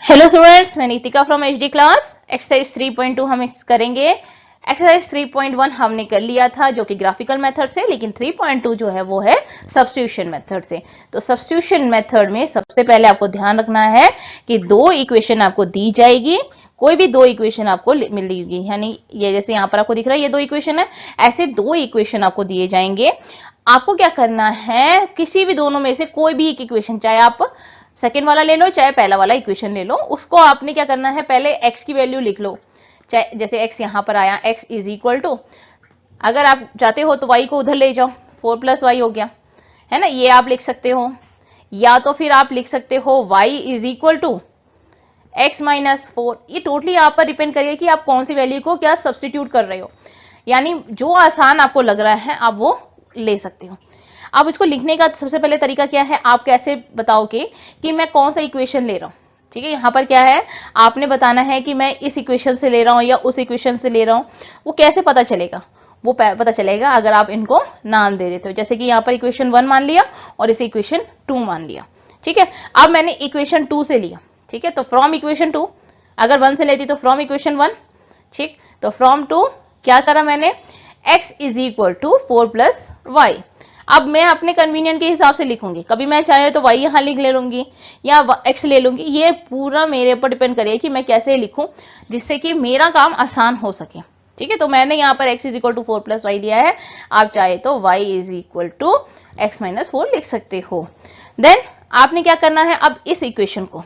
Hello students, मैं Nitika from HD class. Exercise 3.2 हम करेंगे। एक्सरसाइज 3.1 हमने कर लिया था जो कि ग्राफिकल मेथड से, लेकिन 3.2 जो है वो है सब्स्टिट्यूशन मेथड से। तो सब्स्टिट्यूशन मेथड में सबसे पहले आपको ध्यान रखना है कि दो इक्वेशन आपको दी जाएगी, कोई भी दो इक्वेशन आपको मिलेगी, यानी ये जैसे यहाँ पर आपको दिख रहा है ये दो इक्वेशन है, ऐसे दो इक्वेशन आपको दिए जाएंगे। आपको क्या करना है, किसी भी दोनों में से कोई भी एक इक्वेशन, चाहे आप सेकेंड वाला ले लो चाहे पहला वाला इक्वेशन ले लो, उसको आपने क्या करना है, पहले x की वैल्यू लिख लो। चाहे जैसे x यहां पर आया, x इज इक्वल टू, अगर आप चाहते हो तो y को उधर ले जाओ, 4 प्लस वाई हो गया, है ना, ये आप लिख सकते हो। या तो फिर आप लिख सकते हो y is equal to x minus 4। ये टोटली आप पर डिपेंड करेगा कि आप कौन सी वैल्यू को क्या सब्सटीट्यूट कर रहे हो, यानी जो आसान आपको लग रहा है आप वो ले सकते हो। अब इसको लिखने का सबसे पहले तरीका क्या है, आप कैसे बताओगे कि मैं कौन सा इक्वेशन ले रहा हूं। ठीक है, यहां पर क्या है, आपने बताना है कि मैं इस इक्वेशन से ले रहा हूं या उस इक्वेशन से ले रहा हूं। वो कैसे पता चलेगा, वो पता चलेगा अगर आप इनको नाम दे देते हो। जैसे कि यहाँ पर इक्वेशन 1 मान लिया और इसे इक्वेशन 2 मान लिया। ठीक है, अब मैंने इक्वेशन 2 से लिया, ठीक है, तो फ्रॉम इक्वेशन 2, अगर 1 से लेती तो फ्रॉम इक्वेशन 1। ठीक, तो फ्रॉम 2 क्या करा मैंने, x is equal to 4 plus y. अब मैं अपने कन्वीनियंट के हिसाब से लिखूंगी, कभी मैं चाहे तो y यहां लिख ले लूंगी या x ले लूंगी, ये पूरा मेरे ऊपर डिपेंड करेगा कि मैं कैसे लिखूं जिससे कि मेरा काम आसान हो सके। ठीक है, तो मैंने यहाँ पर x is equal to 4 plus y लिया है, आप चाहे तो y is equal to x minus 4 लिख सकते हो। देन आपने क्या करना है, अब इस इक्वेशन को,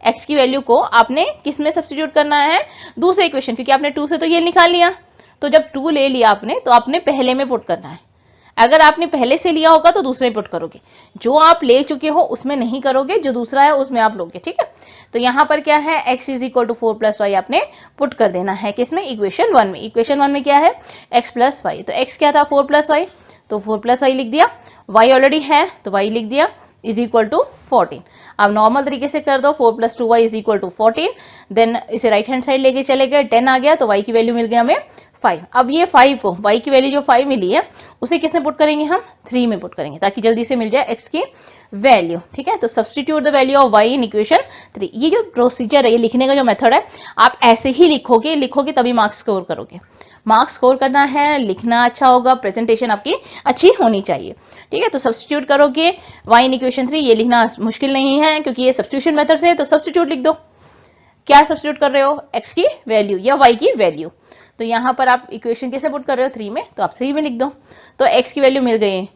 x की वैल्यू को आपने किस में सब्स्टिट्यूट करना है, दूसरे इक्वेशन, क्योंकि आपने 2 से तो ये निकाल लिया, तो जब 2 ले लिया आपने तो आपने पहले में पुट करना है। अगर आपने पहले से लिया होगा तो दूसरे में पुट करोगे, जो आप ले चुके हो उसमें नहीं करोगे, जो दूसरा है उसमें आप लोगे। ठीक है, तो यहां पर क्या है, x is equal to 4 plus y आपने पुट कर देना है, किसमें, इक्वेशन 1 में। इक्वेशन 1 में क्या है, x प्लस वाई, तो x क्या था, 4 प्लस वाई, तो 4 प्लस वाई लिख दिया, y ऑलरेडी है तो y लिख दिया, इज इक्वल टू 14। अब नॉर्मल तरीके से कर दो, 4 plus 2 y is equal to 14। Then इसे राइट हैंड साइड लेके चले गए, 10 आ गया, तो y की वैल्यू मिल गया हमें 5। अब ये 5 को, y की वैल्यू जो 5 मिली है उसे किसने पुट करेंगे, हम 3 में पुट करेंगे, ताकि जल्दी से मिल जाए x की वैल्यू। ठीक है, तो substitute the value of y in equation 3। ये जो प्रोसीजर है, ये लिखने का जो मेथड है, आप ऐसे ही लिखोगे तभी मार्क्स स्कोर करोगे। मार्क्स स्कोर करना है, लिखना अच्छा होगा, प्रेजेंटेशन आपकी अच्छी होनी चाहिए। ठीक है, तो सब्स्टिट्यूट करोगे y इन इक्वेशन 3, ये लिखना मुश्किल नहीं है क्योंकि ये सब्स्टिट्यूशन मेथड से है, तो सब्स्टिट्यूट लिख दो। क्या सब्स्टिट्यूट कर रहे हो, x की वैल्यू या y की वैल्यू। तो यहां पर आप इक्वेशन कैसे पुट कर रहे हो, 3 में, तो आप 3 में लिख दो। तो x की वैल्यू मिल गई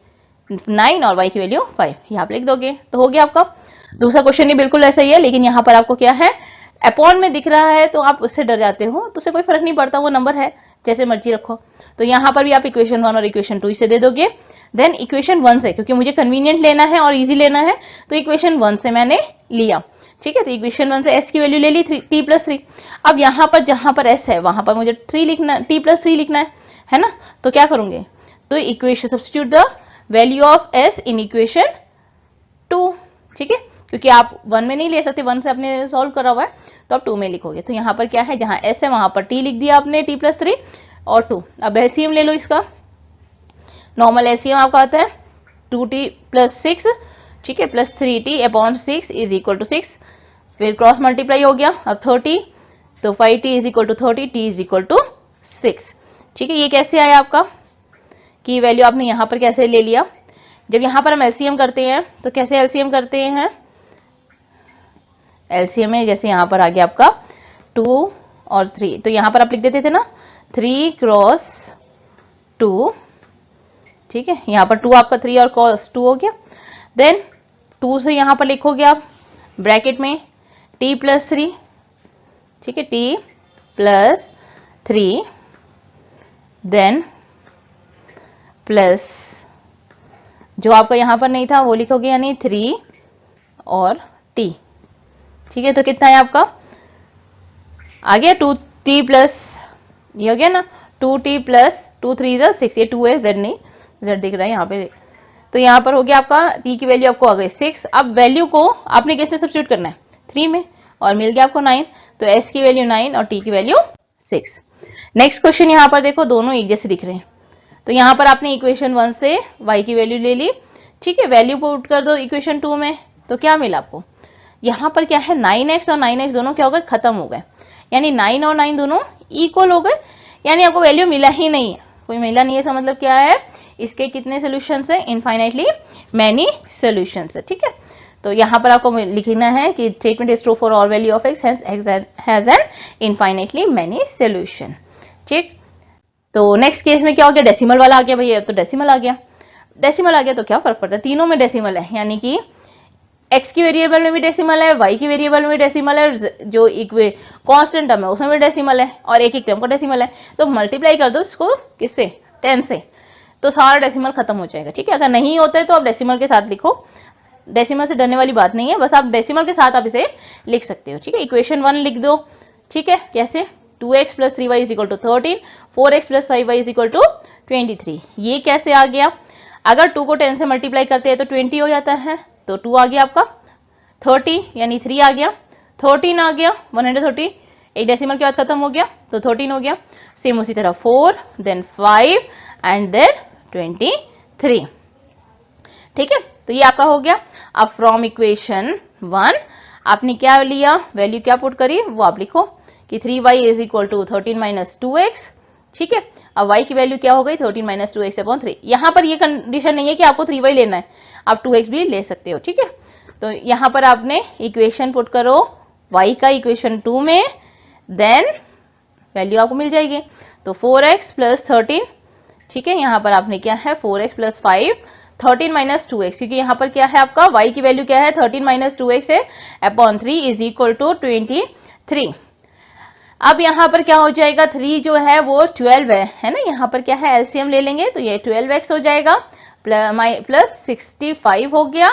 9 और y की वैल्यू 5, ये आप लिख दोगे तो हो गया आपका। दूसरा क्वेश्चन भी बिल्कुल ऐसा ही है, लेकिन यहाँ पर आपको क्या है, अपॉन में दिख रहा है तो आप उससे डर जाते हो, तो उससे कोई फर्क नहीं पड़ता, वो नंबर है, जैसे मर्जी रखो। तो यहाँ पर भी आप इक्वेशन 1 और इक्वेशन 2 इसे दे दोगे। देन इक्वेशन 1 से, क्योंकि मुझे कन्वीनियंट लेना है और इजी लेना है, तो इक्वेशन 1 से मैंने लिया। ठीक है, तो इक्वेशन 1 से s की वैल्यू ले ली, t प्लस 3। अब यहाँ पर जहां पर s है वहां पर मुझे 3 लिखना, t प्लस 3 लिखना है ना, तो क्या करूंगे, तो equation substitute the value of s in equation 2। ठीक है, क्योंकि आप 1 में नहीं ले सकते, 1 से आपने सॉल्व करा हुआ है, तो आप 2 में लिखोगे। तो यहाँ पर क्या है, जहां s है वहां पर t लिख दिया आपने, t प्लस 3 और 2। अब एलसीएम ले लो इसका, नॉर्मल एलसीएम आपका आता है 2t प्लस 6, ठीक है, plus 3t upon 6 is equal to 6, फिर क्रॉस मल्टीप्लाई हो गया, अब 30, तो 5t is equal to 30, t is equal to 6। ठीक है, ये कैसे आया आपका, की वैल्यू आपने यहाँ पर कैसे ले लिया। जब यहाँ पर हम एलसीएम करते हैं तो कैसे एलसीएम करते हैं, एलसीएम में जैसे यहाँ पर आ गया आपका 2 और 3, तो यहाँ पर आप लिख देते थे ना 3 क्रॉस 2। ठीक है, यहाँ पर 2 आपका 3 और क्रॉस 2 हो गया। देन 2 से यहाँ पर लिखोगे आप ब्रैकेट में t प्लस 3, ठीक है, t प्लस 3, देन प्लस जो आपका यहाँ पर नहीं था वो लिखोगे, यानी 3 और t। ठीक है, तो कितना है आपका, आ गया 2t प्लस, ये हो गया ना 2t प्लस 2 3 6, ये 2 है, z नहीं, z दिख रहा है यहाँ पे, तो यहाँ पर हो गया आपका t की वैल्यू आपको आ गई 6। अब वैल्यू को आपने कैसे सब्स्टिट्यूट करना है, 3 में, और मिल गया आपको 9, तो s की वैल्यू 9 और t की वैल्यू 6। नेक्स्ट क्वेश्चन यहाँ पर देखो, दोनों एक जैसे दिख रहे हैं, तो यहाँ पर आपने इक्वेशन 1 से y की वैल्यू ले ली, ठीक है, वैल्यू पुट कर दो इक्वेशन 2 में, तो क्या मिला आपको, यहाँ पर क्या है 9x और 9x दोनों क्या हो गए, खत्म हो गए, यानी 9 और 9 दोनों इक्वल हो गए, यानी आपको वैल्यू मिला ही नहीं है, कोई मिला नहीं है, इसका मतलब क्या है, इसके कितने सोल्यूशंस है, इनफाइनाइटली मैनी सोल्यूशंस है। ठीक है, तो यहाँ पर आपको लिखना है कि statement is true for all value of x has an infinitely many solution. ठीक, तो नेक्स्ट केस में क्या हो गया, डेसिमल वाला आ गया भैया, तो डेसिमल आ गया, डेसिमल आ गया तो क्या फर्क पड़ता है, तीनों में डेसिमल है, यानी कि x की वेरिएबल में भी डेसिमल है, y की वेरिएबल में भी डेसिमल है, जो कांस्टेंट टर्म है उसमें भी डेसिमल है, और एक टर्म का डेसिमल है, तो मल्टीप्लाई कर दो इसको किससे, 10 से, तो सारा डेसिमल खत्म हो जाएगा। ठीक है, अगर नहीं होता है तो आप डेसिमल के साथ लिखो, डेसिमल से डरने वाली बात नहीं है, बस आप डेसिमल के साथ आप इसे लिख सकते हो। ठीक है, इक्वेशन 1 लिख दो। ठीक है, कैसे, 2x plus 3y is equal to 13, 4x plus 5y is equal to 23, ये कैसे आ गया, अगर 2 को 10 से मल्टीप्लाई करते हैं तो 20 हो जाता है, तो 2 आ गया आपका, 30 यानी 3 आ गया, 13 आ गया, 130 एक डेसिमल के बाद खत्म हो गया, तो 13 हो गया, सेम उसी तरह 4 देन 5 एंड देन 23। ठीक है, तो ये आपका हो गया। अब फ्रॉम इक्वेशन 1 आपने क्या लिया, वैल्यू क्या पुट करी वो आप लिखो कि 3y is equal to 13 minus 2x। ठीक है, अब y की वैल्यू क्या हो गई, 13 माइनस 2x अपॉन 3। यहाँ पर ये कंडीशन नहीं है कि आपको 3y लेना है, आप 2x भी ले सकते हो। ठीक है, तो यहाँ पर आपने इक्वेशन पुट करो y का इक्वेशन 2 में, देन वैल्यू आपको मिल जाएगी, तो 4x प्लस 13। ठीक है, यहाँ पर आपने क्या है 4x प्लस 5, 13 माइनस 2x, क्योंकि यहाँ पर क्या है आपका y की वैल्यू क्या है 13 माइनस 2x है, अपॉन 3 इज इक्वल टू 23। अब यहाँ पर क्या हो जाएगा, 3 जो है वो 12 है ना, यहाँ पर क्या है एलसीएम ले लेंगे तो ये 12x हो जाएगा, प्लस 65 हो गया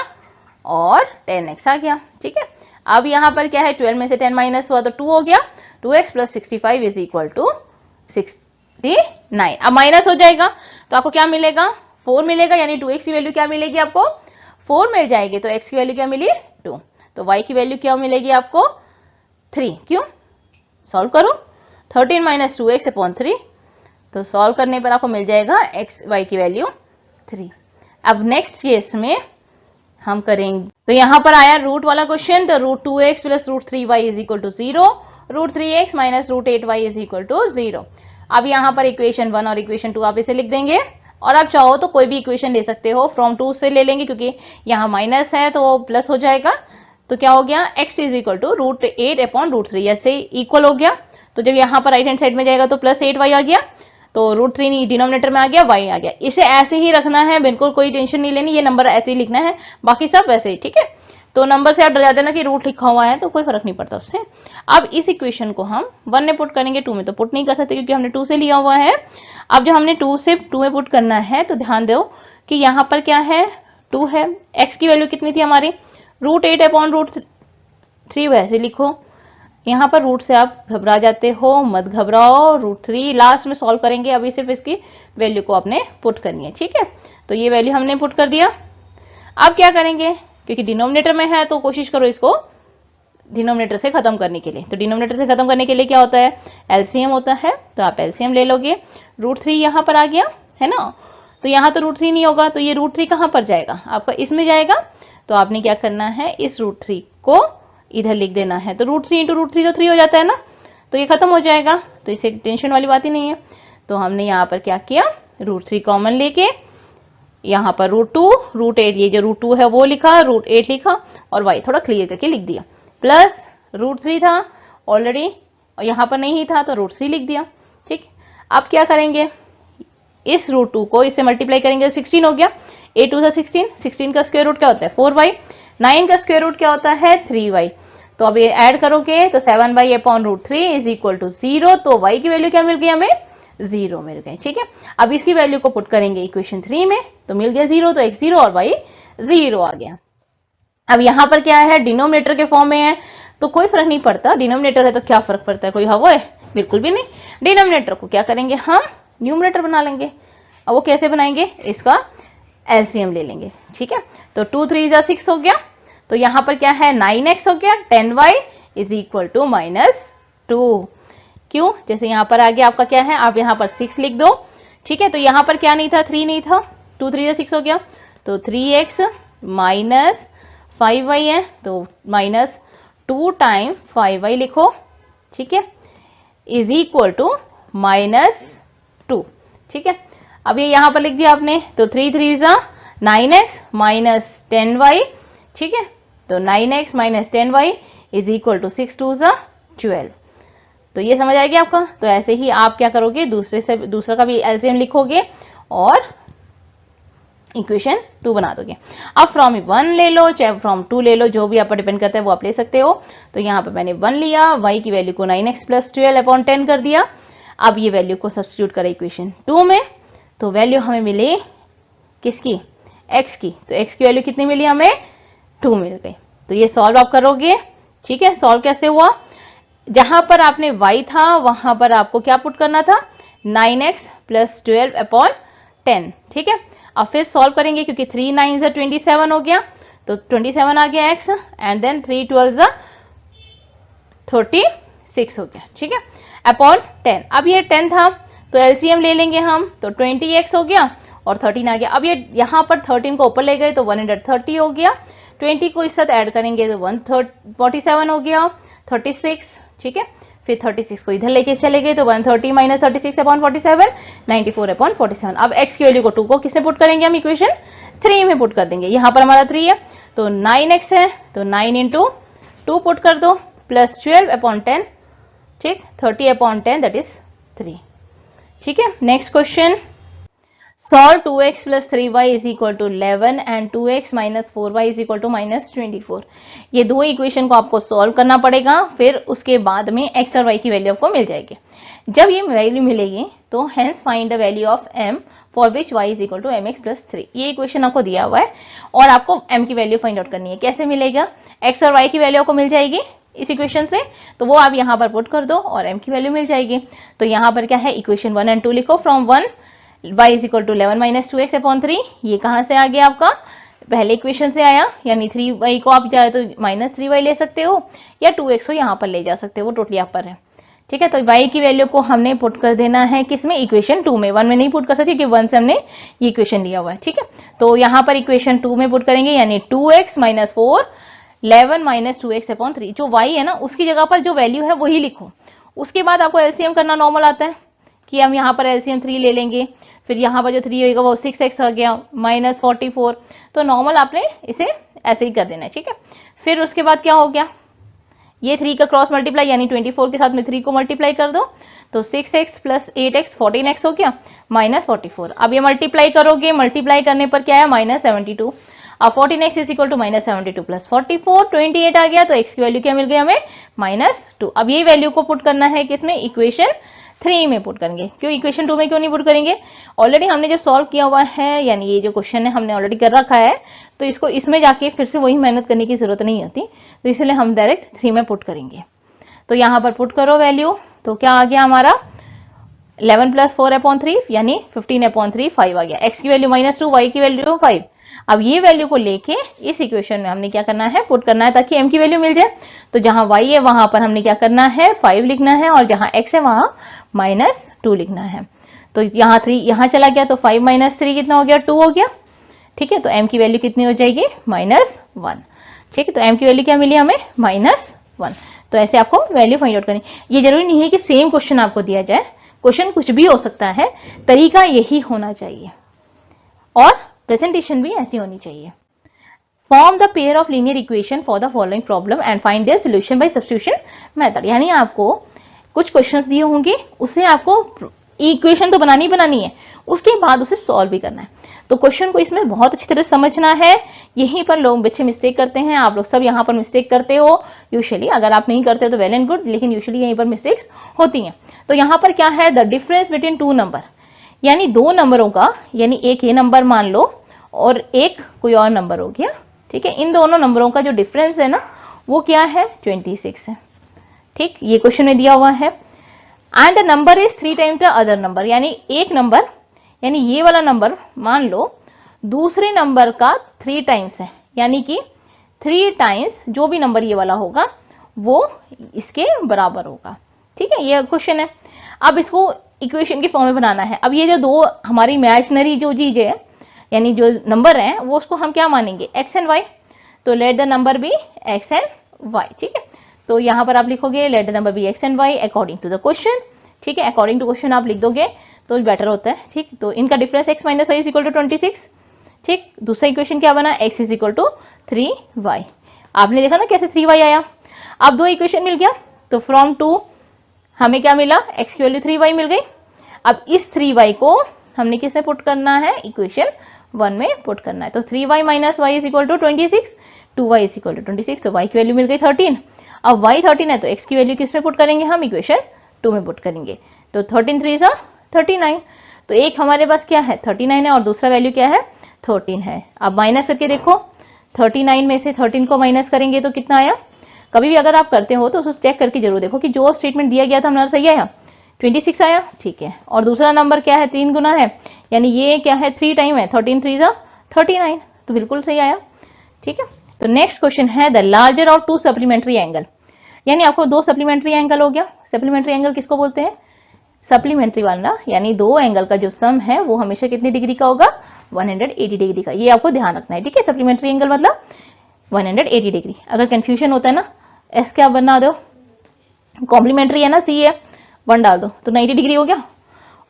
और 10x आ गया। ठीक है, अब यहाँ पर क्या है 12 में से 10 माइनस हुआ तो 2 हो गया, 2x plus 65 is equal to 69। अब माइनस हो जाएगा तो आपको क्या मिलेगा, 4 मिलेगा, यानी 2x की वैल्यू क्या मिलेगी आपको, 4 मिल जाएगी, तो x की वैल्यू क्या मिली 2, तो y की वैल्यू क्या मिलेगी आपको 3। क्यों, सॉल्व करो, 13 माइनस 2x अपॉन 3, तो सॉल्व करने पर आपको मिल जाएगा x y की वैल्यू 3। अब नेक्स्ट केस में हम करेंगे, तो यहाँ पर आया रूट वाला क्वेश्चन, तो root 2x plus root 3y is equal to 0, root 3x minus root 8y is equal to 0। अब यहाँ पर इक्वेशन 1 और इक्वेशन 2 आप इसे लिख देंगे, और आप चाहो तो कोई भी इक्वेशन ले सकते हो, फ्रॉम 2 से ले लेंगे क्योंकि यहाँ माइनस है तो प्लस हो जाएगा, तो क्या हो गया x is equal to root 8 upon root 3, ऐसे इक्वल हो गया, तो जब यहाँ पर राइट हैंड साइड में जाएगा तो प्लस 8y आ गया, तो रूट 3 डिनोमिनेटर में आ गया, y आ गया। इसे ऐसे ही रखना है, बिल्कुल कोई टेंशन नहीं लेनी, ये नंबर ऐसे ही लिखना है, बाकी सब वैसे ही। ठीक है, तो नंबर से आप डर जाते ना कि रूट लिखा हुआ है, तो कोई फर्क नहीं पड़ता उससे। अब इस इक्वेशन को हम 1 में पुट करेंगे, 2 में तो पुट नहीं कर सकते क्योंकि हमने 2 से लिया हुआ है। अब जो हमने 2 से 2 में पुट करना है, तो ध्यान दो कि यहाँ पर क्या है 2 है, x की वैल्यू कितनी थी हमारी, रूट 8 अपॉन रूट 3, वैसे लिखो, यहाँ पर रूट से आप घबरा जाते हो, मत घबराओ, रूट 3 लास्ट में सॉल्व करेंगे, अभी सिर्फ इसकी वैल्यू को आपने पुट करनी है। ठीक है, तो ये वैल्यू हमने पुट कर दिया। अब क्या करेंगे, क्योंकि डिनोमिनेटर में है तो कोशिश करो इसको डिनोमिनेटर से खत्म करने के लिए, तो डिनोमिनेटर से खत्म करने के लिए क्या होता है, एलसीएम होता है, तो आप एलसीएम ले लोगे, रूट 3 यहाँ पर आ गया है ना, तो यहाँ तो रूट 3 नहीं होगा, तो ये रूट 3 कहाँ पर जाएगा, आपका इसमें जाएगा, तो आपने क्या करना है, इस रूट 3 को इधर लिख देना है, तो रूट 3 इंटू रूट 3 तो 3 हो जाता है ना, तो ये खत्म हो जाएगा, तो इसे टेंशन वाली बात ही नहीं है। तो हमने यहाँ पर क्या किया, रूट 3 कॉमन लेके यहाँ पर रूट 2, रूट 8, ये जो रूट 2 है वो लिखा, रूट 8 लिखा, और y थोड़ा क्लियर करके लिख दिया, प्लस रूट 3 था ऑलरेडी और यहाँ पर नहीं था तो रूट 3 लिख दिया। ठीक, अब क्या करेंगे, इस रूट 2 को इससे मल्टीप्लाई करेंगे, 16 हो गया, 8 2 16, 16 का स्क्वायर रूट क्या होता है 4y, 9 का स्क्वायर रूट क्या होता है 3y, तो अब ये ऐड करोगे तो 7y upon root 3 is equal to 0, तो y की वैल्यू क्या मिल गई हमें 0 मिल गई। ठीक है, अब इसकी वैल्यू को पुट करेंगे इक्वेशन 3 में, तो मिल गया 0, तो x 0 और y 0 आ गया। अब यहाँ पर क्या है, डिनोमिनेटर के फॉर्म में है तो कोई फर्क नहीं पड़ता, डिनोमिनेटर है तो क्या फर्क पड़ता है, कोई हवा है, बिल्कुल भी नहीं। डिनोमिनेटर को क्या करेंगे, हम न्यूमरेटर बना लेंगे। अब वो कैसे बनाएंगे, इसका एलसीएम ले लेंगे। ठीक है, तो 2 3 जा 6 हो गया, तो यहाँ पर क्या है 9x हो गया, 10y इज इक्वल टू -2। क्यों, जैसे यहाँ पर आ गया आपका क्या है, आप यहाँ पर 6 लिख दो। ठीक है, तो यहाँ पर क्या नहीं था, 3 नहीं था, 2 3 जा 6 हो गया, तो 3x माइनस 5y है, तो माइनस 2 टाइम 5y लिखो, ठीक है, इज इक्वल टू -2, ठीक है। अब ये यहां पर लिख दिया आपने, तो 3 3 जा 9x माइनस 10y, ठीक है, तो 9x minus 10y is equal to 6 2 जा 12। तो ये समझ आएगी आपका। तो ऐसे ही आप क्या करोगे, दूसरा का भी एलसीएम लिखोगे और इक्वेशन 2 बना दोगे। अब फ्रॉम 1 ले लो चाहे फ्रॉम 2 ले लो, जो भी आप पर डिपेंड करता है वो आप ले सकते हो। तो यहाँ पे मैंने 1 लिया, y की वैल्यू को 9x प्लस 12 अपॉन 10 कर दिया। अब ये वैल्यू को सब्स्टिट्यूट करें इक्वेशन 2 में, तो वैल्यू हमें मिली किसकी, x की। तो x की वैल्यू कितनी मिली हमें, 2 मिल गई। तो ये सॉल्व आप करोगे, ठीक है। सॉल्व कैसे हुआ, जहां पर आपने y था वहां पर आपको क्या पुट करना था, 9x प्लस 12 अपॉन 10, ठीक है। अब फिर सॉल्व करेंगे क्योंकि 3 9 जा 27 हो गया, तो 27 आ गया x, एंड देन 3 12 जा 36 हो गया, ठीक है, अपॉन 10। अब ये 10 था तो एलसीएम ले लेंगे हम, तो 20x हो गया और 13 आ गया। अब ये यहां पर 13 को ऊपर ले गए तो 130 हो गया, 20 को इस साथ ऐड करेंगे तो 147 हो गया, 36, ठीक है। फिर 36 को इधर लेके चले गए तो 130 माइनस 36 अपॉन 47 94 अपॉन 47। अब x की वैल्यू को 2 को किसमें पुट करेंगे हम, इक्वेशन 3 में पुट कर देंगे। यहां पर हमारा 3 है तो 9x है, तो 9 इंटू 2 पुट कर दो प्लस 12 अपॉन 10, ठीक, 30 अपॉन 10 दैट इज 3, ठीक है। Next question, solve 2x plus 3y is equal to 11 and 2x minus 4y is equal to minus 24। ये दो इक्वेशन को आपको सॉल्व करना पड़ेगा, फिर उसके बाद में x और y की वैल्यू आपको मिल जाएगी। जब ये वैल्यू मिलेगी तो hence find the value of m for which y is equal to mx plus 3। ये इक्वेशन आपको दिया हुआ है और आपको m की वैल्यू फाइंड आउट करनी है। कैसे मिलेगा, x और y की वैल्यू आपको मिल जाएगी इस इक्वेशन से, तो वो आप यहां पर पुट कर दो और m की वैल्यू मिल जाएगी। तो यहां पर क्या है, इक्वेशन 1 एंड 2 लिखो। From 1 y is equal to 11 minus 2x upon 3, ये कहां से आ गया आपका, पहले इक्वेशन से आया, यानी 3y को आप चाहे तो माइनस 3y ले सकते हो या 2x को यहां पर ले जा सकते हो, वो टोटली आप पर है, ठीक है। तो y की वैल्यू को हमने पुट कर देना है किसमें, इक्वेशन 2 में। 1 में नहीं पुट कर सकते क्योंकि 1 से हमने ये इक्वेशन लिया हुआ है, ठीक है। तो यहां पर इक्वेशन 2 में पुट करेंगे, यानी 2x minus 4 11 minus 2x upon 3। जो y है ना उसकी जगह पर जो वैल्यू है वही लिखो। उसके बाद आपको एलसीएम करना नॉर्मल आता है कि हम यहाँ पर एलसीएम 3 ले लेंगे, फिर यहाँ पर जो 3 होगा वो 6x आ गया माइनस 44, तो नॉर्मल आपने इसे ऐसे ही कर देना है, ठीक है। फिर उसके बाद क्या हो गया, ये 3 का क्रॉस मल्टीप्लाई यानी 24 के साथ में 3 को मल्टीप्लाई कर दो, तो 6x प्लस 8x 14x हो गया माइनस 44। अब ये मल्टीप्लाई करोगे, मल्टीप्लाई करने पर क्या है, माइनस 72। अब 14x is equal to minus 72 plus 44 28 आ गया, तो x की वैल्यू क्या मिल गई हमें, -2। अब ये वैल्यू को पुट करना है किसमें, इक्वेशन 3 में पुट करेंगे। क्यों इक्वेशन 2 में क्यों नहीं पुट करेंगे, ऑलरेडी हमने जो सॉल्व किया हुआ है, यानी ये जो क्वेश्चन है हमने ऑलरेडी कर रखा है, तो इसको इसमें जाके फिर से वही मेहनत करने की जरूरत नहीं होती, तो इसलिए हम डायरेक्ट 3 में पुट करेंगे। तो यहां पर पुट करो वैल्यू, तो क्या आ गया हमारा 11 प्लस 4 अपॉन 3 यानी 15 अपॉन 3 5 आ गया। x की वैल्यू -2, y की वैल्यू 5। अब ये वैल्यू को लेके इस इक्वेशन में हमने क्या करना है, पुट करना है ताकि m की वैल्यू मिल जाए। तो जहां y है वहां पर हमने क्या करना है, 5 लिखना है, और जहां x है वहां -2 लिखना है। तो यहाँ 3 यहां चला गया, तो 5 माइनस 3 कितना हो गया, 2 हो गया, ठीक है। तो m की वैल्यू कितनी हो जाएगी, -1, ठीक है। तो m की वैल्यू क्या मिली हमें, -1। तो ऐसे आपको वैल्यू फाइंड आउट करनी। ये जरूरी नहीं है कि सेम क्वेश्चन आपको दिया जाए, क्वेश्चन कुछ भी हो सकता है, तरीका यही होना चाहिए और प्रेजेंटेशन भी ऐसी होनी चाहिए। Form the pair of linear equation for the following problem and find their solution bye substitution method. यानी आपको कुछ क्वेश्चंस दिए होंगे, उससे आपको इक्वेशन तो बनानी है, उसके बाद उसे सॉल्व भी करना है। तो क्वेश्चन को इसमें बहुत अच्छी तरह समझना है। यहीं पर लोग बच्चे मिस्टेक करते हैं, आप लोग सब यहाँ पर मिस्टेक करते हो यूजुअली। अगर आप नहीं करते हो तो वेल एंड गुड, लेकिन यूजुअली यहीं पर मिस्टेक्स होती हैं। तो यहाँ पर क्या है, द डिफरेंस बिटवीन 2 नंबर, यानी 2 नंबरों का, यानी एक ये नंबर मान लो और एक कोई और नंबर हो गया, ठीक है। इन दोनों नंबरों का जो डिफरेंस है ना वो क्या है, 26 है, ठीक। ये क्वेश्चन में दिया हुआ है। And the number is 3 times the other number, यानी एक नंबर, यानी ये वाला नंबर मान लो दूसरे नंबर का 3 टाइम्स है, यानी कि 3 टाइम्स जो भी नंबर ये वाला होगा वो इसके बराबर होगा, ठीक है। ये क्वेश्चन है। अब इसको इक्वेशन के फॉर्म में बनाना है। अब ये जो दो हमारी इमेजिनरी जो चीज है, यानी जो नंबर है वो उसको हम क्या मानेंगे, एक्स एंड वाई। तो let the number be x and y, ठीक है। तो यहाँ पर आप लिखोगे let the number be x and y according to the question, ठीक है। अकॉर्डिंग टू क्वेश्चन आप लिख दोगे तो बेटर होता है, ठीक। तो इनका difference x minus y is equal to 26, ठीक। दूसरा इक्वेशन क्या बना, x is equal to 3y। आपने देखा ना कैसे 3y आया। अब दो इक्वेशन मिल गया, तो फ्रॉम 2 हमें क्या मिला, x की वैल्यू 3y मिल गई। अब इस 3y को हमने किसमें पुट करना है, इक्वेशन 1 में पुट करना है। तो 3y minus y is equal to 26, 2y is equal to 26, तो y की वैल्यू मिल गई 13। अब y 13 है तो x की वैल्यू किसमें पुट करेंगे, हम इक्वेशन 2 में पुट करेंगे। तो 13 3 सा 39। तो एक हमारे पास क्या है 39 है और दूसरा वैल्यू क्या है 13 है। अब माइनस करके देखो, 39 में से 13 को माइनस करेंगे तो कितना आया। कभी भी अगर आप करते हो तो उसको चेक करके जरूर देखो कि जो स्टेटमेंट दिया गया था हमारा सही आया, 26 आया, ठीक है। और दूसरा नंबर क्या है 3 गुना है, यानी ये क्या है 3 टाइम है, 13 3 सा 39, तो बिल्कुल सही आया, ठीक है। तो नेक्स्ट क्वेश्चन है the larger of 2 supplementary angle, यानी आपको 2 सप्लीमेंट्री एंगल हो गया। सप्लीमेंट्री एंगल किसको बोलते हैं, सप्लीमेंट्री वाला, यानी दो एंगल का जो सम है वो हमेशा कितनी डिग्री का होगा, 180 डिग्री का। ये आपको ध्यान रखना है, ठीक है। सप्लीमेंट्री एंगल मतलब 180 डिग्री। अगर कंफ्यूजन होता है ना, एस क्या बना दो, कॉम्प्लीमेंट्री है ना, सी है 1 डाल दो तो 90 डिग्री हो गया,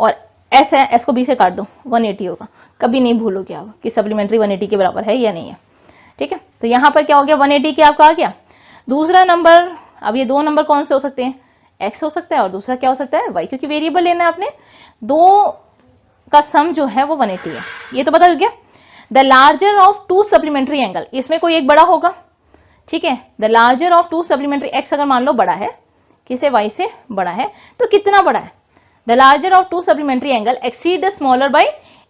और एस है, एस को बी से काट दो 180 होगा। कभी नहीं भूलोगे आप कि सप्लीमेंट्री 180 के बराबर है या नहीं है, ठीक है। तो यहां पर क्या हो गया 180 के आपका आ गया। दूसरा नंबर, अब ये दो नंबर कौन से हो सकते हैं, x हो सकता है और दूसरा क्या हो सकता है y, क्योंकि वेरिएबल लेना है आपने। दो का सम जो है वो 180 है, ये तो पता हो गया। The larger of 2 supplementary angle, इसमें कोई एक बड़ा होगा, ठीक है। The larger of 2 supplementary, x अगर मान लो बड़ा है, किसे y से बड़ा है, तो कितना बड़ा है, the larger of 2 supplementary angle exceed the smaller by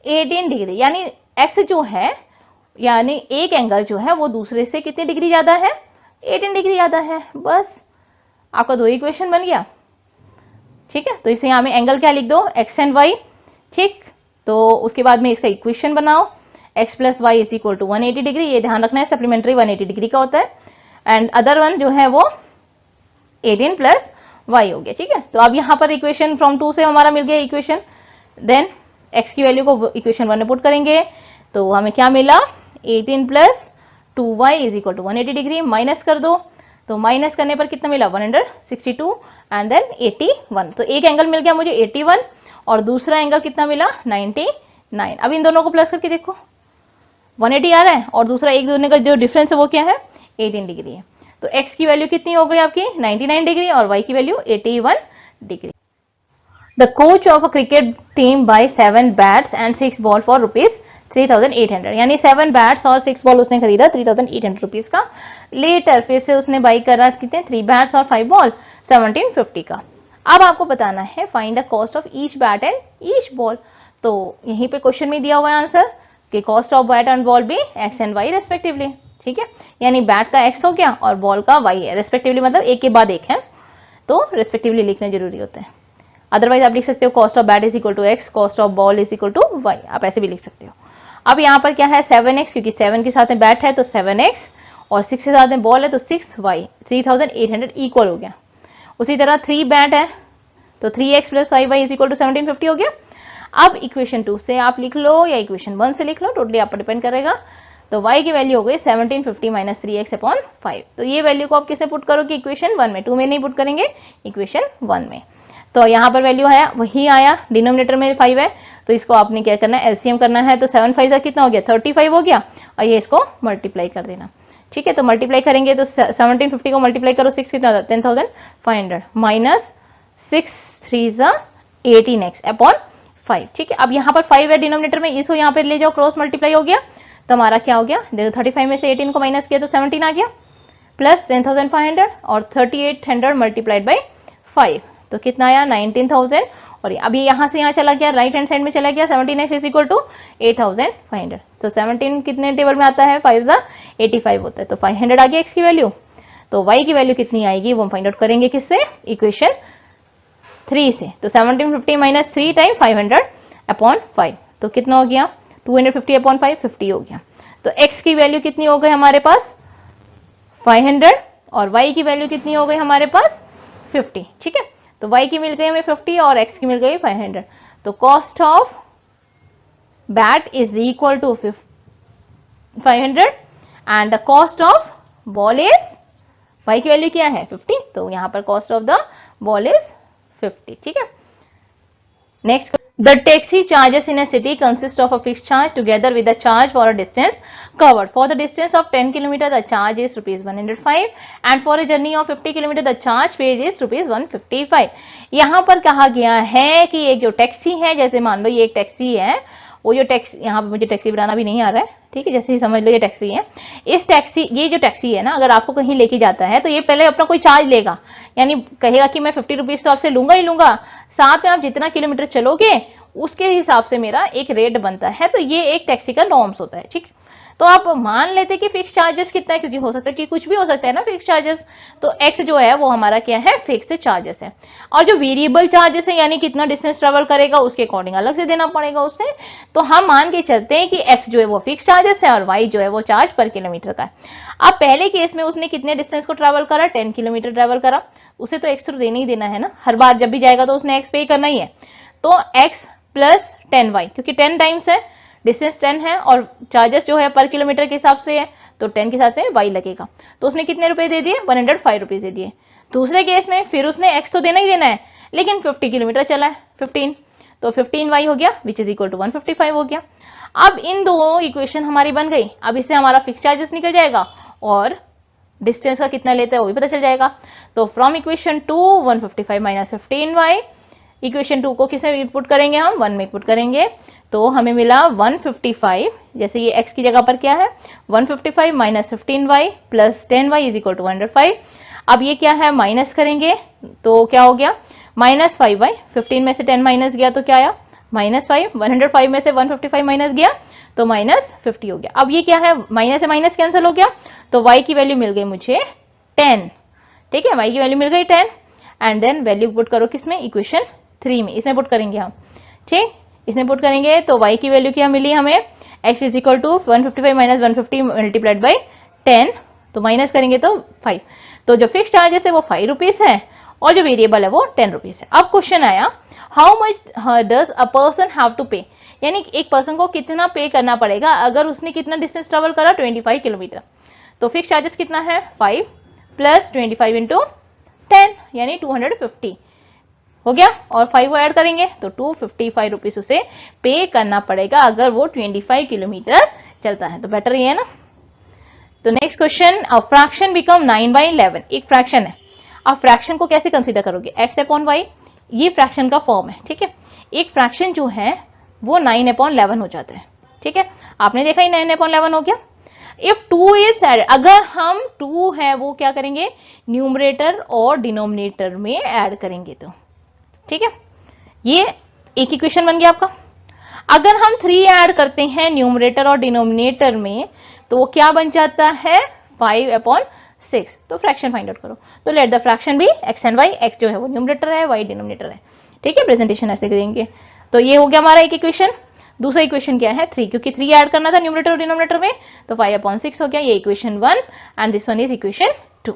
18 degree, यानी x जो है, यानी एक एंगल जो है वो दूसरे से कितनी डिग्री ज्यादा है, 18 डिग्री ज्यादा है। बस आपका दो इक्वेशन बन गया, ठीक है। तो इसे यहां में एंगल क्या लिख दो, एक्स एंड वाई, ठीक। तो उसके बाद में इसका इक्वेशन बनाओ, x plus y is equal to 180 degree. ये ध्यान रखना है सप्लीमेंट्री 180 डिग्री का होता है, एंड अदर वन जो है वो 18 प्लस वाई हो गया, ठीक है। तो अब यहां पर इक्वेशन फ्रॉम 2 से हमारा मिल गया इक्वेशन, देन x की वैल्यू को इक्वेशन 1 में पुट करेंगे तो हमें क्या मिला, 18 plus 2y is equal to 180 degree. Minus कर दो तो माइनस करने पर कितना मिला 162 एंड देन 81। तो एक एंगल मिल गया मुझे 81 और दूसरा एंगल कितना मिला 99। अब इन दोनों को प्लस करके देखो, 180 आ रहा है और दूसरा एक दोनों का जो डिफरेंस है वो क्या है 18 डिग्री है। तो x की वैल्यू कितनी हो गई आपकी 99 डिग्री और y की value 81 degree. The coach of a cricket team buy 7 bats and 6 ball for rupees 3800, यानी 7 बैट्स और 6 बॉल उसने खरीदा 3800 रुपीज का। लेटर फिर से उसने बाई करा कितने 3 बैट्स और 5 बॉल 1750 का। अब आपको बताना है find the cost of each bat and each ball. तो यहीं पे क्वेश्चन में दिया हुआ है आंसर कि cost of bat and ball भी एक्स एंड वाई रेस्पेक्टिवली, ठीक है। यानी बैट का एक्स हो गया और बॉल का वाई है, रेस्पेक्टिवली मतलब एक के बाद एक है, तो रेस्पेक्टिवली लिखना जरूरी होता है। अदरवाइज आप लिख सकते हो cost of bat is equal to x, cost of ball is equal to y, आप ऐसे भी लिख सकते हो। अब यहाँ पर क्या है 7x, क्योंकि 7 के साथ में बैट है तो 7x और 6 के साथ में बॉल है तो 6y, 3800 इक्वल हो गया। उसी तरह 3 बैट है तो 3x plus 5y is equal to 1750 हो गया। अब इक्वेशन 2 से आप लिख लो या इक्वेशन 1 से लिख लो, टोटली आप पर डिपेंड करेगा। तो y की वैल्यू हो गई 1750 माइनस 3x अपॉन 5। तो ये वैल्यू को आप किसे पुट करोगे इक्वेशन 1 में, 2 में नहीं पुट करेंगे, इक्वेशन 1 में। तो यहाँ पर वैल्यू है वही आया, डिनोमिनेटर में 5 है तो इसको आपने क्या करना है एलसीएम करना है। तो 7 5 कितना हो गया 35 हो गया और ये इसको मल्टीप्लाई कर देना, ठीक है। तो मल्टीप्लाई करेंगे तो 1750 को मल्टीप्लाई करो 6 कितना 10500 माइनस 6 3 18x अपॉन 5, ठीक है। अब यहाँ पर 5 है डिनोमिनेटर में, इसको यहाँ पे ले जाओ क्रॉस मल्टीप्लाई हो गया तो हमारा क्या हो गया देखो 35 में से 18 को माइनस किया तो 17 आ गया प्लस 10500 और 3800 मल्टीप्लाइड बाई 5 तो कितना आया 19000। और अभी यहां से यहां चला गया राइट हैंड साइड में चला गया 17x इज इक्वल टू 8500। तो 17 कितने टेबल में आता है 5 85 होता है तो 500 आ गया x की वैल्यू। तो y की वैल्यू कितनी आएगी वो हम फाइंड आउट करेंगे किससे, इक्वेशन 3 से। तो 1750 माइनस 3 टाइम 500 अपॉन 5 तो कितना हो गया 250 अपॉन 5 50 हो गया। तो x की वैल्यू कितनी हो गई हमारे पास 500 और y की वैल्यू कितनी हो गई हमारे पास 50, ठीक है। तो y की मिल गई हमें 50 और x की मिल गई 500। तो cost of bat is equal to 500 and the cost of ball is, y की वैल्यू क्या है 50, तो यहां पर cost of the ball is 50। ठीक है, next, the taxi charges in a city consist of a fixed charge together with the charge for a distance covered. For the distance of 10 km, the charge is rupees 105 and for a journey of 50 km, the charge paid is rupees 155. यहाँ पर कहा गया है कि एक जो taxi है, जैसे मान लो ये एक टैक्सी है, वो जो टैक्सी, यहाँ पर मुझे टैक्सी बनाना भी नहीं आ रहा है, ठीक है, जैसे ही समझ लो ये टैक्सी है। इस टैक्सी, ये जो टैक्सी है ना, अगर आपको कहीं लेके जाता है तो ये पहले अपना कोई चार्ज लेगा, यानी कहेगा कि मैं 50 रुपीज तो आपसे लूंगा ही लूंगा, साथ में आप जितना किलोमीटर चलोगे उसके हिसाब से मेरा एक रेट बनता है। तो ये एक टैक्सी का नॉर्म्स होता है। ठीक, तो आप मान लेते कि फिक्स चार्जेस कितना है, क्योंकि हो सकता है कि कुछ भी हो सकता है ना फिक्स चार्जेस, तो एक्स जो है वो हमारा क्या है, फिक्स चार्जेस है। और जो वेरिएबल चार्जेस है, यानी कितना डिस्टेंस ट्रेवल करेगा उसके अकॉर्डिंग अलग से देना पड़ेगा उससे, तो हम मान के चलते हैं कि एक्स जो है वो फिक्स चार्जेस है और वाई जो है वो चार्ज पर किलोमीटर का है। अब पहले केस में उसने कितने डिस्टेंस को ट्रेवल करा, 10 किलोमीटर ट्रेवल करा, उसे तो एक्स तो देना ही देना है ना, हर बार जब भी जाएगा तो उसने एक्स पे करना ही है। तो एक्स प्लस 10y, क्योंकि 10 टाइम्स है, डिस्टेंस 10 है और चार्जेस जो है पर किलोमीटर के हिसाब से है, तो 10 के साथ में y लगेगा। तो उसने कितने रुपए दे दिए, 105 रुपीज दे दिए। दूसरे केस में फिर उसने x तो देना ही देना है, लेकिन 50 किलोमीटर चला है 15, तो 15y हो गया विच इज इक्वल टू 155 हो गया। अब इन दो इक्वेशन हमारी बन गई। अब इससे हमारा फिक्स चार्जेस निकल जाएगा और डिस्टेंस का कितना लेते हैं वो भी पता चल जाएगा। तो from equation 2 155 minus 15y, equation 2 को किसे इनपुट करेंगे, हम 1 में इनपुट करेंगे, तो हमें मिला 155, जैसे ये x की जगह पर क्या है 155 minus 15y plus 10y is equal to 105। अब ये क्या है, माइनस करेंगे तो क्या हो गया, माइनस 5y, 15 में से 10 माइनस गया तो क्या आया -5, 105 में से 155 माइनस गया तो -50 हो गया। अब ये क्या है, माइनस से माइनस कैंसिल हो गया, तो y की वैल्यू मिल गई मुझे 10। ठीक है, y की वैल्यू मिल गई 10 एंड देन वैल्यू पुट करो किसमें, इक्वेशन 3 में, इसमें पुट करेंगे हम। ठीक, इसमें पुट करेंगे तो y की वैल्यू क्या मिली हमें, x is equal to 155 minus 150 multiplied by 10, तो माइनस करेंगे तो 5। तो जो फिक्स चार्जेस है वो 5 रुपीज है और जो वेरिएबल है वो 10 रुपीज है। अब क्वेश्चन आया, how much does a person have to pay, यानी एक पर्सन को कितना पे करना पड़ेगा अगर उसने कितना डिस्टेंस ट्रेवल करा 25 किलोमीटर। तो फिक्स चार्जेस कितना है 5 प्लस 25 इंटू 10 यानी 250 हो गया, और 5 को ऐड करेंगे तो 255 रुपीज उसे पे करना पड़ेगा अगर वो 25 किलोमीटर चलता है। तो बेटर ये है ना। तो next question, a fraction become 9/11, एक फ्रैक्शन है। आप फ्रैक्शन को कैसे कंसीडर करोगे, x अपॉन वाई, ये फ्रैक्शन का फॉर्म है। ठीक है, एक फ्रैक्शन जो है वो 9/11 हो जाता है। ठीक है, आपने देखा ही 9/11 हो गया। इफ 2 इज, अगर हम 2 है वो क्या करेंगे, न्यूमरेटर और डिनोमिनेटर में ऐड करेंगे तो ठीक है, ये एक इक्वेशन बन गया आपका। अगर हम 3 ऐड करते हैं न्यूमरेटर और डिनोमिनेटर में तो वो क्या बन जाता है 5/6। तो फ्रैक्शन फाइंड आउट करो, तो let the fraction be x and y, x जो है वो न्यूमरेटर है, y डिनोमिनेटर है। ठीक है, प्रेजेंटेशन ऐसे करेंगे। तो ये हो गया हमारा एक इक्वेशन। दूसरा इक्वेशन क्या है 3, क्योंकि 3 ऐड करना था न्यूमरेटर और डिनोमिनेटर में, तो 5/6 हो गया, ये equation 1 and this one is equation 2।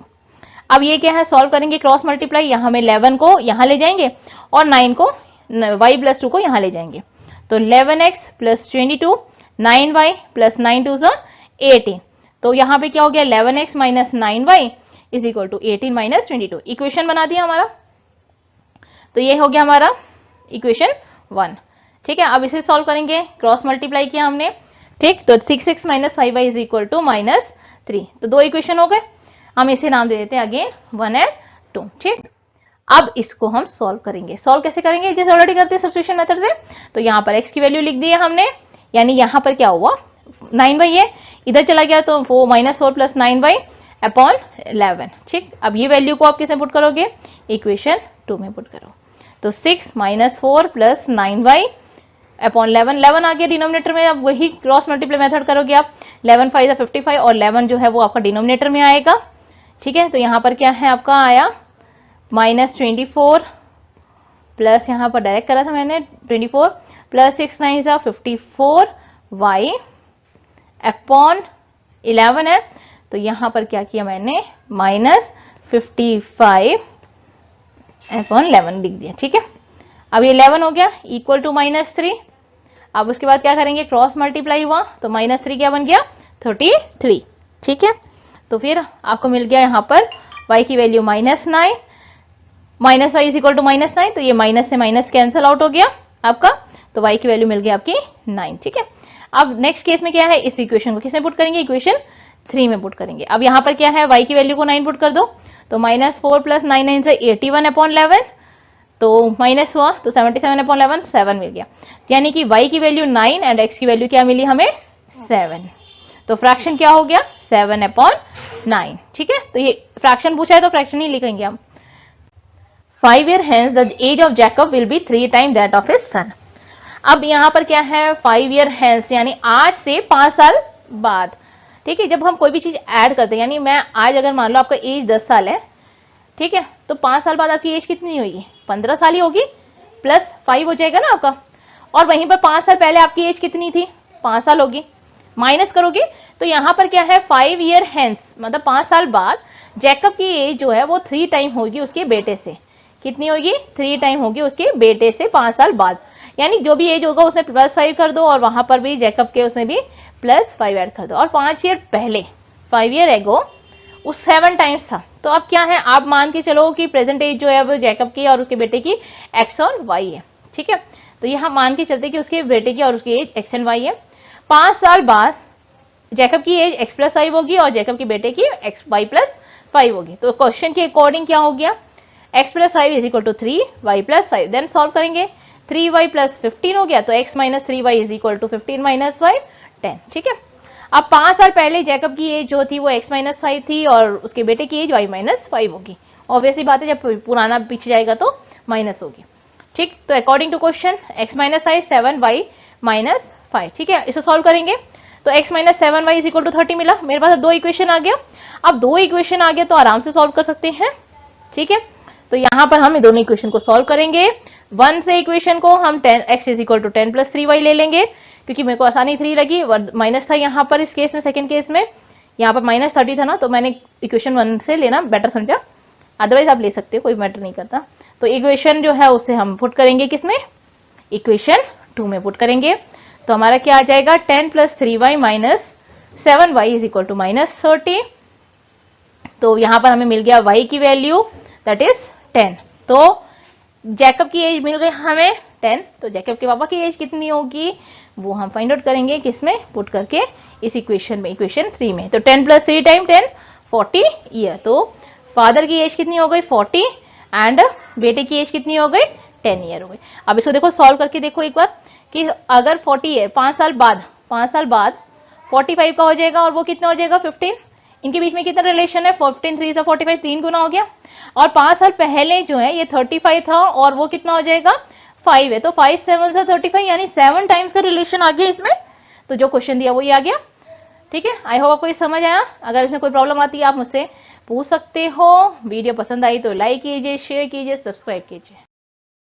अब ये क्या है, सॉल्व करेंगे क्रॉस मल्टीप्लाई, यहां में 11 को यहां ले जाएंगे और 9 को y प्लस 2 को यहां ले जाएंगे, तो 11x प्लस 22, 9y प्लस 9 2 18। तो यहां पे क्या हो गया 11x minus 9y is equal to 18 minus 22, equation बना दिया हमारा। तो ये हो गया हमारा इक्वेशन 1। ठीक है, अब इसे सॉल्व करेंगे, क्रॉस मल्टीप्लाई किया हमने। ठीक, तो 6x minus 5y is equal to -3, तो 2 इक्वेशन हो गए। हम इसे नाम दे देते हैं अगेन 1 एंड 2। ठीक, अब इसको हम सॉल्व करेंगे। सॉल्व कैसे करेंगे, जैसे ऑलरेडी करते हैं सब्स्टिट्यूशन मेथड से। तो यहाँ पर x की वैल्यू लिख दी है हमने, यानी यहाँ पर क्या हुआ 9y है, इधर चला गया तो वो -4 प्लस 9y अपॉन 11। ठीक, अब ये वैल्यू को आप किसमें पुट करोगे, इक्वेशन 2 में पुट करो। तो 6 माइनस 4 प्लस 9y अपॉन 11 आ गया डिनोमिनेटर में। अब वही क्रॉस मल्टीप्लाई मेथड करोगे आप, 11 5 55 और 11 जो है वो आपका डिनोमिनेटर में आएगा। ठीक है, तो यहाँ पर क्या है आपका आया -24 प्लस, यहाँ पर डायरेक्ट करा था मैंने 24 प्लस 6 9 54 y अपॉन 11 है, तो यहां पर क्या किया मैंने -55 अपॉन 11 लिख दिया। ठीक है, अब ये 11 हो गया इक्वल टू -3। अब उसके बाद क्या करेंगे, क्रॉस मल्टीप्लाई हुआ तो -3 क्या बन गया, 33। ठीक है, तो फिर आपको मिल गया यहाँ पर y की value -9, minus y is equal to -9, तो ये माइनस से माइनस कैंसिल आउट हो गया आपका, तो y की वैल्यू मिल गई आपकी 9। ठीक है, अब नेक्स्ट केस में क्या है, इस इक्वेशन को किसमें पुट करेंगे, इक्वेशन 3 में पुट करेंगे। अब यहाँ पर क्या है, y की वैल्यू को 9 पुट कर दो, तो -4 + 9 9 से 81/11, तो माइनस हुआ तो 77/11 7 मिल गया, यानी कि y की वैल्यू 9 एंड x की वैल्यू क्या मिली हमें 7, तो फ्रैक्शन क्या हो गया 7/9। ठीक है, तो ये फ्रैक्शन पूछा है तो फ्रैक्शन ही लिखेंगे हम। 5 year hence the age of Jacob will be 3 times that of his son। अब यहाँ पर क्या है, 5 year hence यानी आज से 5 साल बाद। ठीक है, जब हम कोई भी चीज ऐड करते हैं, यानी मैं आज अगर मान लो आपका एज 10 साल है, ठीक है, तो 5 साल बाद आपकी एज कितनी होगी, 15 साल ही होगी, प्लस 5 हो जाएगा ना आपका, और वहीं पर 5 साल पहले आपकी एज कितनी थी, 5 साल होगी, माइनस करोगे तो यहाँ पर क्या है 5 year hence मतलब 5 साल बाद जैकब की एज जो है वो 3 टाइम होगी उसके बेटे से। कितनी होगी, 3 टाइम होगी उसके बेटे से 5 साल बाद, यानी जो भी एज होगा उसमें +5 कर दो, और वहां पर भी जैकब के उसमें भी +5 ऐड कर दो, और 5 ईयर पहले 5 year एगो उस 7 टाइम्स था। तो अब क्या है, आप मान के चलो कि प्रेजेंट एज जो है वो जैकब की और उसके बेटे की x और y है। ठीक है, तो ये हम मान के चलते कि उसके बेटे की और उसकी एज x एंड y है। 5 साल बाद जैकब की एज x + 5 होगी और जैकब के बेटे की y + 5 होगी। तो क्वेश्चन के अकॉर्डिंग क्या हो गया, x + 5 is equal to 3, y + 5, then solve करेंगे, 3y + 15 हो गया, तो x - 3y is equal to 15 - y 10। ठीक है, अब 5 साल पहले जैकब की एज जो थी वो x - 5 थी और उसके बेटे की एज y - 5 होगी। ऑब्वियसली बात है, जब पुराना पीछे जाएगा तो माइनस होगी। ठीक, तो according to question x - 5 7 y - 5। ठीक है, इसे सॉल्व करेंगे तो x - 7y is equal to 30 मिला। मेरे पास 2 इक्वेशन आ गया। अब 2 इक्वेशन आ गया तो आराम से सॉल्व कर सकते हैं। ठीक है, तो यहां पर हम दोनों इक्वेशन को सॉल्व करेंगे। 1 से इक्वेशन को हम 10x is equal to 10 + 3y ले लेंगे, क्योंकि मेरे को आसानी 3 लगी, माइनस था यहाँ पर इस केस में, सेकंड केस में यहाँ पर -30 था ना, तो मैंने इक्वेशन 1 से लेना बेटर समझा, अदरवाइज आप ले सकते हो, कोई मैटर नहीं करता। तो इक्वेशन जो है उसे हम पुट करेंगे किसमें, इक्वेशन 2 में पुट करेंगे, तो हमारा क्या आ जाएगा 10 + 3y - 7y is equal to -30। तो यहां पर हमें मिल गया y की वैल्यू दैट इज 10। तो जैकब की एज मिल गई हमें 10, तो जैकब के पापा की एज कितनी होगी वो हम फाइंड आउट करेंगे किसमें, पुट करके इस इक्वेशन में, इक्वेशन 3 में। तो 10 + 3 टाइम 10 40 ईयर, तो फादर की एज कितनी हो गई 40 एंड बेटे की एज कितनी हो गई 10 ईयर हो गई। अब इसको देखो सॉल्व करके देखो एक बार कि अगर 40 है 5 साल बाद 45 का हो जाएगा और वो कितना हो जाएगा 15, इनके बीच में कितना रिलेशन है 15 3 से 45 3 गुना हो गया, और 5 साल पहले जो है ये 35 था और वो कितना हो जाएगा 5 है, तो 5 7 से 35 यानी 7 टाइम्स का रिलेशन आ गया इसमें। तो जो क्वेश्चन दिया वो ये आ गया। ठीक है, आई होप आपको ये समझ आया। अगर इसमें कोई प्रॉब्लम आती है आप मुझसे पूछ सकते हो। वीडियो पसंद आई तो लाइक कीजिए, शेयर कीजिए, सब्सक्राइब कीजिए।